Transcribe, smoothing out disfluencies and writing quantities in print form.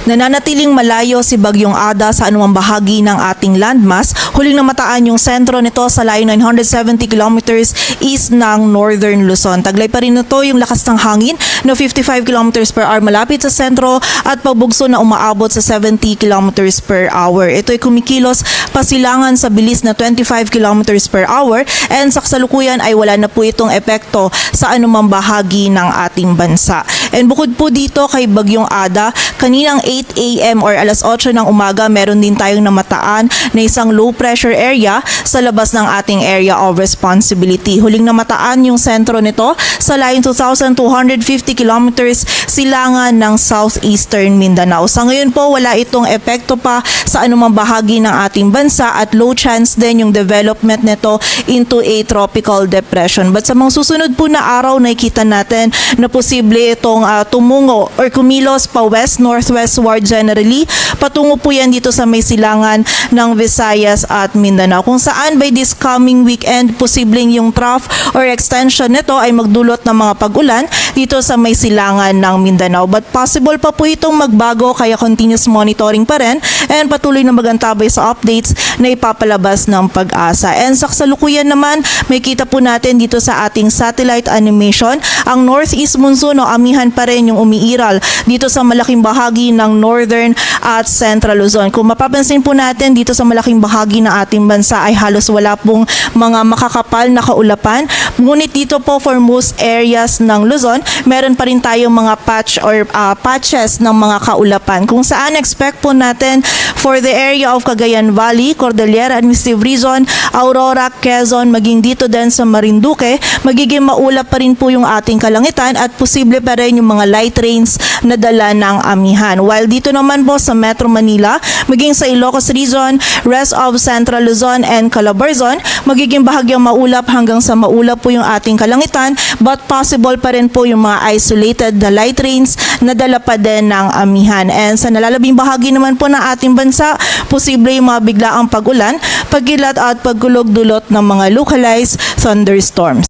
Nananatiling malayo si Bagyong Ada sa anumang bahagi ng ating landmass. Huling namataan yung sentro nito sa layo 970 kilometers east ng Northern Luzon. Taglay pa rin ito yung lakas ng hangin na 55 kilometers per hour malapit sa sentro at pagbugso na umaabot sa 70 kilometers per hour. Ito ay kumikilos pasilangan sa bilis na 25 kilometers per hour and sa kasalukuyan ay wala na po itong epekto sa anumang bahagi ng ating bansa. And bukod po dito kay Bagyong Ada, kaninang 8 a.m. or alas 8 ng umaga, meron din tayong namataan na isang low pressure area sa labas ng ating area of responsibility. Huling namataan yung sentro nito sa layo 2,250 kilometers silangan ng southeastern Mindanao. Sa ngayon po, wala itong epekto pa sa anumang bahagi ng ating bansa at low chance din yung development nito into a tropical depression. But sa mga susunod po na araw, nakikita natin na posible itong tumungo or kumilos pa west, northwestward generally. Patungo po yan dito sa may silangan ng Visayas at Mindanao. Kung saan by this coming weekend, posibleng yung trough or extension nito ay magdulot ng mga pag-ulan dito sa may silangan ng Mindanao. But possible pa po itong magbago kaya continuous monitoring pa rin and patuloy na magantabay sa updates na ipapalabas ng Pag-asa. And sa kasalukuyan naman, may kita po natin dito sa ating satellite animation, ang northeast monsoon o amihan pa rin yung umiiral dito sa malaking bahagi ng northern at central Luzon. Kung mapapansin po natin dito sa malaking bahagi ng ating bansa ay halos wala pong mga makakapal na kaulapan. Ngunit dito po for most areas ng Luzon, meron pa rin tayong mga patch or patches ng mga kaulapan. Kung saan expect po natin for the area of Cagayan Valley, Cordillera Administrative Region, Aurora, Quezon, maging dito din sa Marinduque, magiging maulap pa rin po yung ating kalangitan at posible pa rin yung mga light rains na dala ng amihan. While dito naman po sa Metro Manila, maging sa Ilocos Region, rest of Central Luzon and Calabarzon, magiging bahagyang maulap hanggang sa maulap po yung ating kalangitan but possible pa rin po yung mga isolated na light rains na dala pa din ng amihan. And sa nalalabing bahagi naman po ng ating bansa, posible yung mga biglaang pag-ulan, pagkilat at pagkulog dulot ng mga localized thunderstorms.